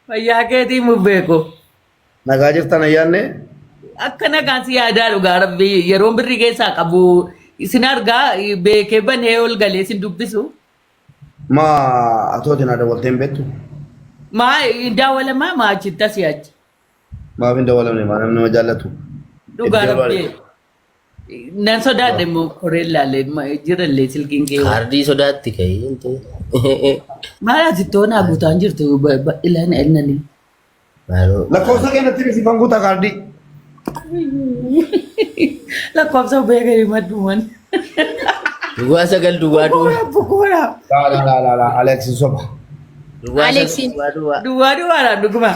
Fayyaa keetii mubbeeko. Nagaa jirtan ayyaanne? Akkana gaasii yaadaa dhugaa rabbii yeroo birrii keessaa qabu isin argaa beekee banee ol galee isin dubbisu. Maa atootiin aadaa walteen beektu? Maa daawwalamaa maa achitti asii achi. Maaf hin dawalamne maa namni nama jaallatu? Dhugaa rabbii. Nan sodaadhe immoo koreen laalee jirallee silkiin kee. Kaardii sodaatti ka'ee. Maal ati toonaa guutaan jirtu ilaan ennanii. Lakkoofsa keenyatti bisiifan guutaa kaardii. Lakkoofsa beekanii madduman. Duwwaa sagal duwwaa duwwaa. Bukuura. Laa Aleeksi soba. Aleeksi Duwwaa duwwaadhaan dhuguma.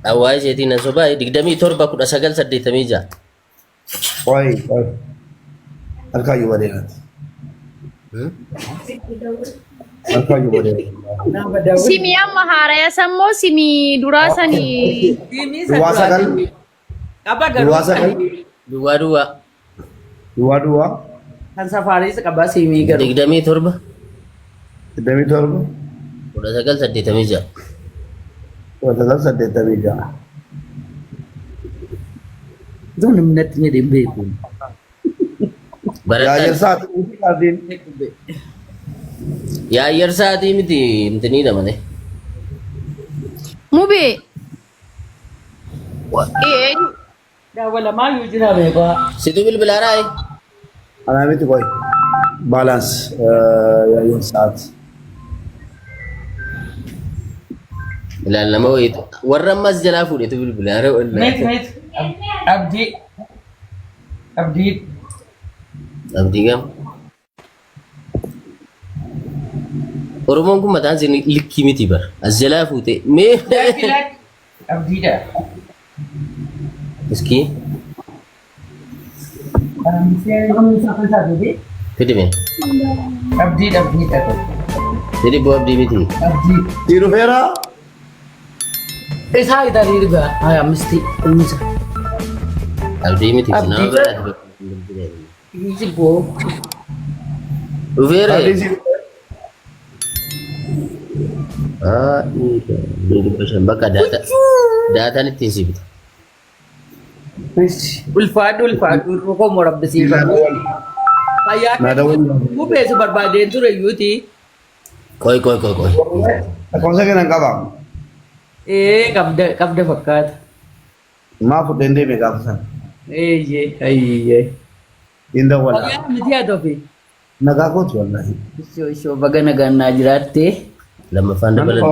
Awwaa isheetiin na sobaa 27 Oi. Harkaayyuu badeeraati. Harkaayyuu badeeraati. Simi amma haaraya sammoo simi duraa sanii. Duwwaa sagal. Qaba garuu. Duwwaa sagal. duwwaa duwwaa. Duwwaa. Kan safaariis qabaa simii garuu. 27 27. 1986. Sagal 86. Zoon namnatti jedhee beeku. Yaayir sa'aatii miti kaardiin. Yaayir sa'aatii miti mtini namane. Mubee. Daawwalamaa yoo jira beekaa. Situ bilbilaaraa Anaa miti qoy. Baalaans yaayir sa'aatii. ilaalama wayitu warra ammas jalaa fuudhetu bilbilaara Meet. Abdii. abdii gam Oromoon kun mataan isin likkii miti bar as jalaa fuute mee Abdiidha. iskii fidime Abdiidha. fidi boo abdii miti Abdii. Sii dhufeeraa? Isaa idarii dhugaa. Haa amisti. Uumisa. abdii miti Abdii nama bar. biraati Isi boo. dhufeere Kaardiin sii dhufeera? bakka daataan ittiin si bita Ulfaadhu rukoo morabbisiifadhu. Fayyaa keetii mubeessu barbaadeen ture iyyuuti. koy Lakkoofsa keenan qabaa? Qabda fakkaata. Maa fudheen deeme gaafa sana? Ayyee. Hin dawwala. Fayyaa miti haa tofi. Nagaa kooti wallaahi. Ishoo baga nagannaa jiraattee. lammaffaan dabalan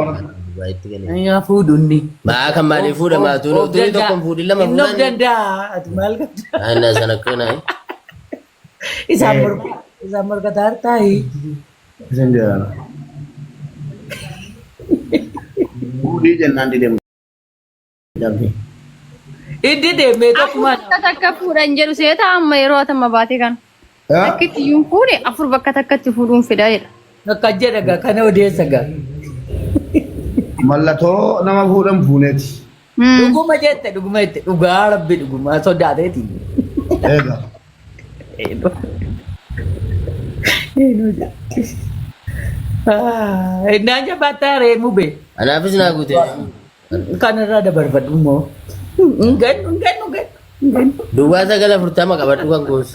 baay'eetti galee Ayyaa fuudhunni. maa kan maaliif fuudhama tuun tokkoon fuudhin lama Inni of fuudhan danda'a. Ati maal qabda? aanaa sana akkanaa Isaan morkataa hartaayi. Isin jedhana. Fuudhii jennaan didee Jambi. Inni deemee tokkumaan. Bakka takka fuudhan jedhu seeta amma yeroo atama baate kan. Bakki itti iyyuu fuudhe afur bakka takkatti fuudhuun fida jedha. Akka jedhaga kana odeessa gaa. Mallattoo nama fuudhan fuuneeti. Dhuguma jette dhugaa rabbi dhugumaa sodaateeti. Eegaa. Innaan jabaattaa reemu bee. anaafis naa guute Kanarraa dabarfadhu immoo. Gannu. duwwaa 940 qabadhu kan goos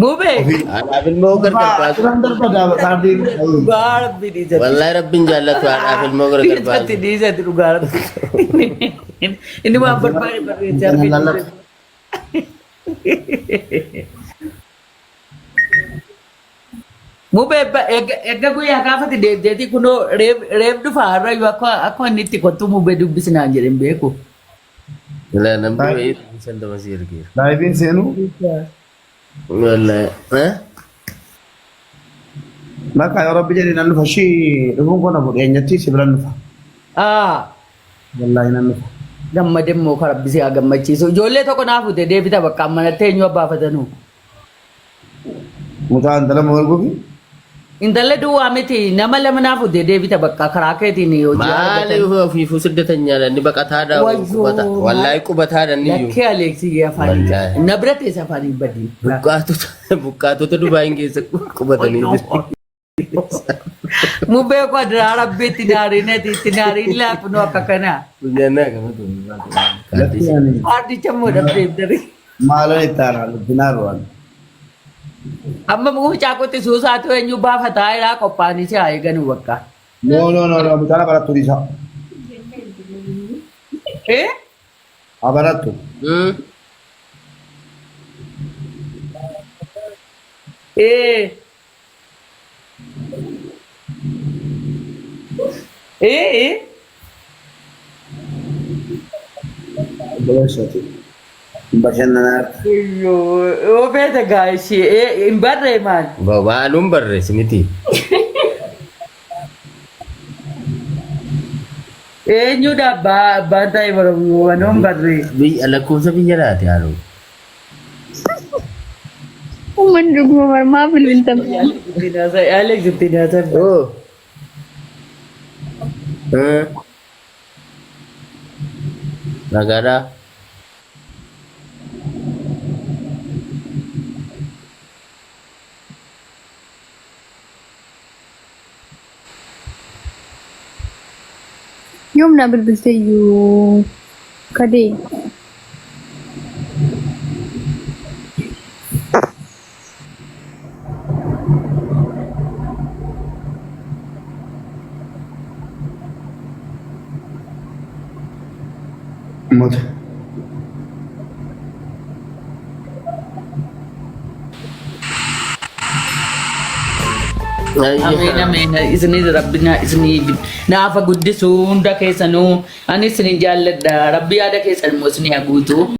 Bubee. anaaf ilmoo gargar baasu Turan darbadaa kaardiin. Dhugaa rabbi dhiisatti. wallaahi rabbiin jaallatu anaaf ilmoo gargar baasu Dhiisatti dhugaa rabbi. Inni waan barbaade barreessaa. Mubee eegga guyyaa gaafati deemteeti kunoo reef dhufa harrayyuu akka inni itti kottu mubee dubbisinaan jedhen beeku. ilaa namni wayii shandama si ergeera Laayifiin seenuu. wallaahi Bakka yoo rabbi jedhee nan dhufa shii dhufuun kun abu dhiyeenyatti si biran dhufa. Wallaahi nan dhufa. Gammade immoo karabbisee haa gammachiisu. Ijoollee tokko naaf ute deebita bakka ammanattee eenyu abbaafatanu. Mucaa intala wal gogi. Intala duwwaa miti nama lama naaf uddee deebita bakka karaa keetiin hojii Maali ofiifuu sirdatanya ni baqataadha qubata. Wallaahi qubataadha ni iyyuu. Lakkee Aleeksii afaan Wallaahi. na bira teessa afaan hin badin. Buqqaatota Dubaayin keessa qubatanii jiru. Mubbee koo adiraa rabbiitti naariineeti itti naariin laafnu akka kanaa. Guyyannaa gamatu. Ardicha immoo dhabdeef darii. Maalan itti aanaa lubbinaan waan. Amma mucaa qotti suusaatu eenyu baafataa irraa qophaa'anii si haa eeganu bakka. No, bitaan barattu dhiisa. Eh? Haa barattu. Eh? Eh? Obboleessati. Bashannanaa. Yoo beeta gaashii hin barree maal? Waanuun barreessi miti. Eenyudha abbaan ta'e waanoon barree? Lakkoofsa biyya laate haaluu. Umman dhuguma marmaa bilbiltam. Alex itti nyaatan. Oh. Nagaadhaa. Yoom na bilbilteeyyuu kadee. Mata. Ameen ameen isinii rabbina isinii naafa guddisuu hunda keessanuu ani isinii jaalladha rabbi yaada keessan immoo isinii haa guutu.